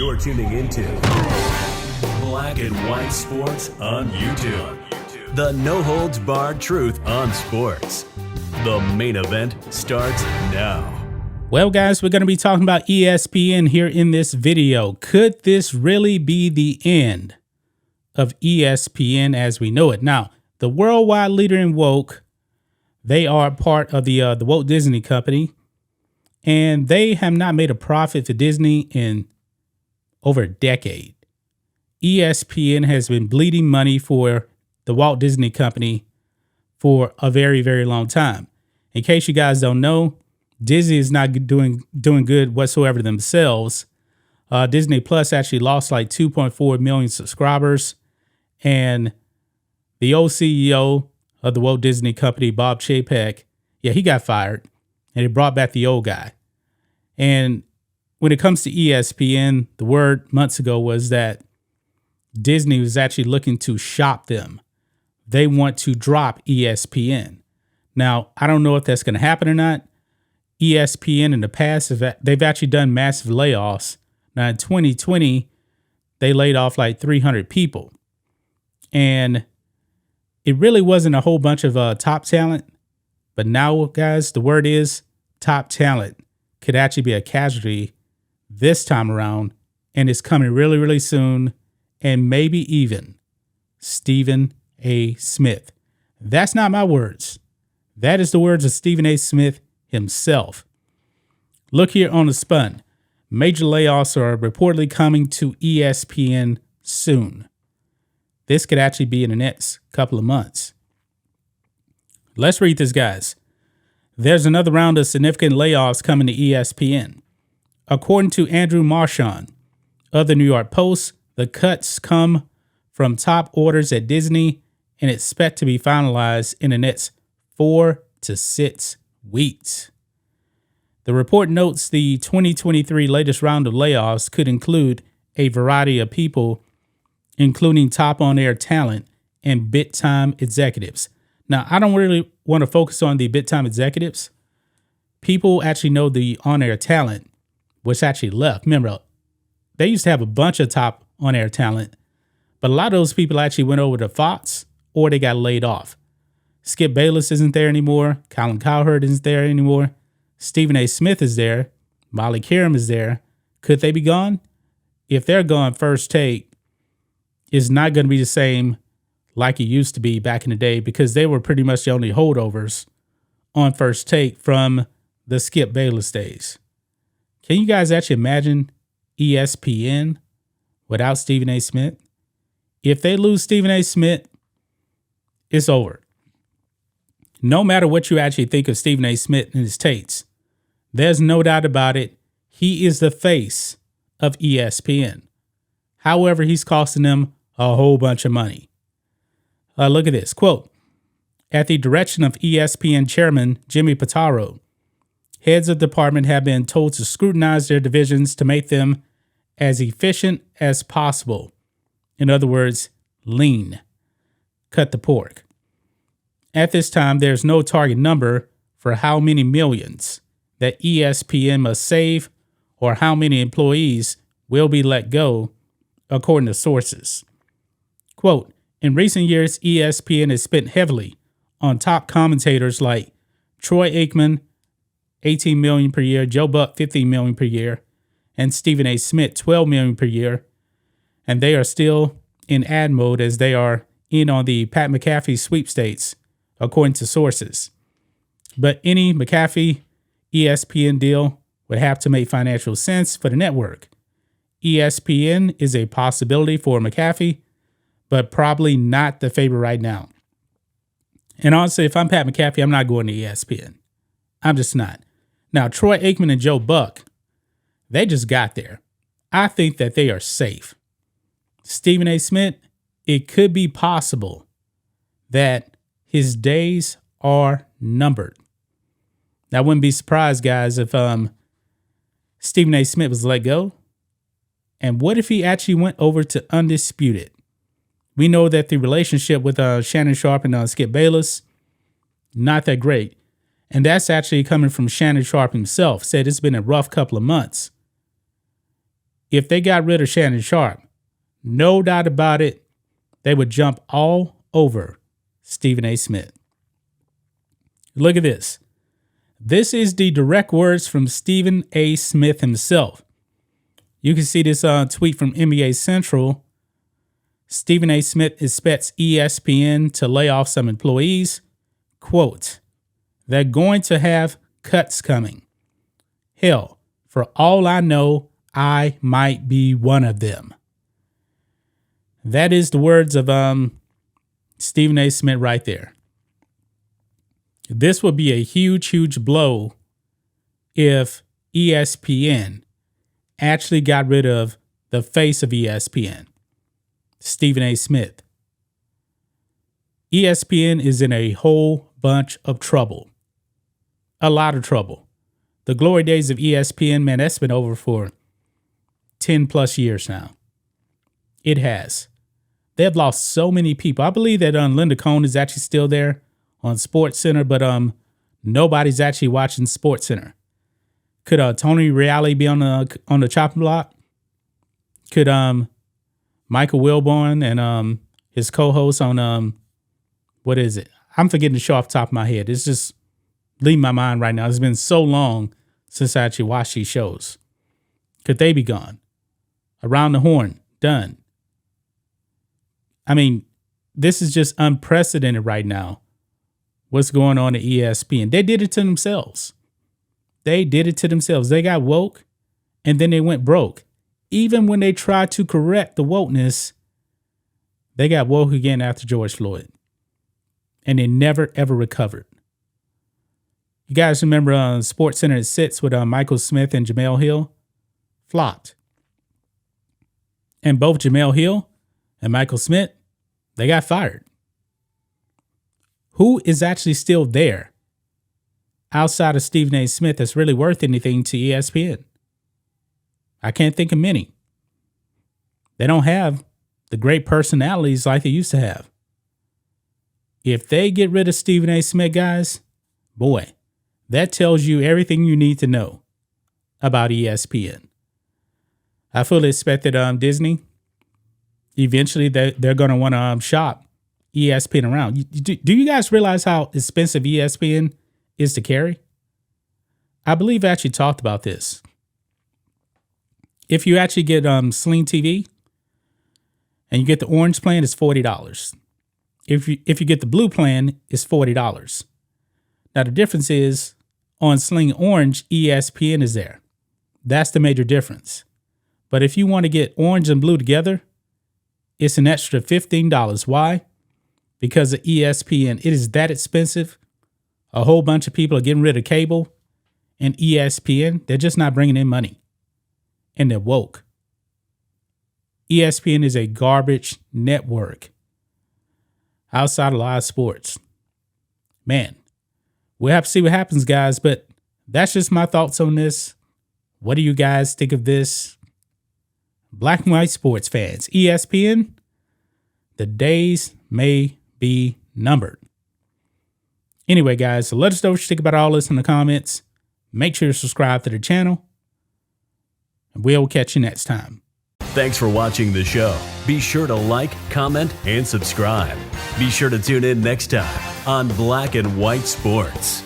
You're tuning into Black and White Sports on YouTube. The no-holds-barred truth on sports. The main event starts now. Well, guys, we're going to be talking about ESPN here in this video. Could this really be the end of ESPN as we know it? Now, the worldwide leader in woke, they are part of the Walt Disney Company, and they have not made a profit for Disney in over a decade. ESPN has been bleeding money for the Walt Disney Company for a very, very long time. In case you guys don't know, Disney is not doing good whatsoever themselves. Disney Plus actually lost like 2.4 million subscribers, and the old CEO of the Walt Disney Company, Bob Chapek, he got fired, and they brought back the old guy. And when it comes to ESPN, the word months ago was that Disney was actually looking to shop them. They want to drop ESPN. Now, I don't know if that's going to happen or not. ESPN in the past, they've actually done massive layoffs. Now, in 2020, they laid off like 300 people. And it really wasn't a whole bunch of top talent. But now, guys, the word is top talent could actually be a casualty this time around. And it's coming really, really soon. And maybe even Stephen A. Smith. That's not my words. That is the words of Stephen A. Smith himself. Look here on the Spun. Major layoffs are reportedly coming to ESPN soon. This could actually be in the next couple of months. Let's read this, guys. There's another round of significant layoffs coming to ESPN. According to Andrew Marchand of the New York Post, the cuts come from top orders at Disney and expect to be finalized in the next 4 to 6 weeks. The report notes the 2023 latest round of layoffs could include a variety of people, including top on-air talent and bit-time executives. Now, I don't really want to focus on the bit-time executives. People actually know the on-air talent, which actually left. Remember, they used to have a bunch of top on-air talent, but a lot of those people actually went over to Fox or they got laid off. Skip Bayless isn't there anymore. Colin Cowherd isn't there anymore. Stephen A. Smith is there. Molly Qerim is there. Could they be gone? If they're gone, First Take is not going to be the same like it used to be back in the day, because they were pretty much the only holdovers on First Take from the Skip Bayless days. Can you guys actually imagine ESPN without Stephen A. Smith? If they lose Stephen A. Smith, it's over. No matter what you actually think of Stephen A. Smith and his takes, there's no doubt about it. He is the face of ESPN. However, he's costing them a whole bunch of money. Look at this. Quote, at the direction of ESPN chairman Jimmy Pitaro, heads of department have been told to scrutinize their divisions to make them as efficient as possible. In other words, lean. Cut the pork. At this time, there's no target number for how many millions that ESPN must save or how many employees will be let go, according to sources. Quote, in recent years, ESPN has spent heavily on top commentators like Troy Aikman, $18 million per year, Joe Buck, $15 million per year, and Stephen A. Smith, $12 million per year. And they are still in ad mode as they are in on the Pat McAfee sweepstakes, according to sources. But any McAfee ESPN deal would have to make financial sense for the network. ESPN is a possibility for McAfee, but probably not the favorite right now. And honestly, if I'm Pat McAfee, I'm not going to ESPN. I'm just not. Now, Troy Aikman and Joe Buck, they just got there. I think that they are safe. Stephen A. Smith, it could be possible that his days are numbered. I wouldn't be surprised, guys, if Stephen A. Smith was let go. And what if he actually went over to Undisputed? We know that the relationship with Shannon Sharpe and Skip Bayless, not that great. And that's actually coming from Shannon Sharpe himself. Said it's been a rough couple of months. if they got rid of Shannon Sharp, no doubt about it, they would jump all over Stephen A. Smith. Look at this. This is the direct words from Stephen A. Smith himself. You can see this tweet from NBA Central. Stephen A. Smith expects ESPN to lay off some employees. Quote, they're going to have cuts coming. Hell, for all I know, I might be one of them. That is the words of Stephen A. Smith right there. This would be a huge, huge blow if ESPN actually got rid of the face of ESPN, Stephen A. Smith. ESPN is in a whole bunch of trouble. A lot of trouble. The glory days of ESPN, man, that's been over for 10 plus years now. It has. They've lost so many people. I believe that Linda Cohn is actually still there on SportsCenter, but nobody's actually watching SportsCenter. Could Tony Reale be on the chopping block? Could Michael Wilborn and his co-host on what is it? I'm forgetting the show off the top of my head. It's just leaving my mind right now. It's been so long since I actually watched these shows. Could they be gone? Around the Horn, done. I mean, this is just unprecedented right now. What's going on at ESPN? They did it to themselves. They did it to themselves. They got woke and then they went broke. Even when they tried to correct the wokeness, they got woke again after George Floyd. And they never, ever recovered. You guys remember SportsCenter at 6 with Michael Smith and Jamel Hill? Flopped. And both Jamel Hill and Michael Smith, they got fired. Who is actually still there outside of Stephen A. Smith that's really worth anything to ESPN? I can't think of many. They don't have the great personalities like they used to have. If they get rid of Stephen A. Smith, guys, boy, that tells you everything you need to know about ESPN. I fully expect that Disney, eventually they're going to want to shop ESPN around. Do you guys realize how expensive ESPN is to carry? I believe I actually talked about this. If you actually get Sling TV and you get the orange plan, it's $40. If you get the blue plan, it's $40. Now the difference is on Sling Orange, ESPN is there. That's the major difference. But if you want to get orange and blue together, it's an extra $15. Why? Because of ESPN. It is that expensive. A whole bunch of people are getting rid of cable, and ESPN, they're just not bringing in money. And they're woke. ESPN is a garbage network outside of live sports. Man, we'll have to see what happens, guys, but that's just my thoughts on this. What do you guys think of this? Black and white sports fans, ESPN, the days may be numbered. Anyway, guys, so let us know what you think about all this in the comments. Make sure to subscribe to the channel, and we'll catch you next time. Thanks for watching the show. Be sure to like, comment, and subscribe. Be sure to tune in next time on Black and White Sports.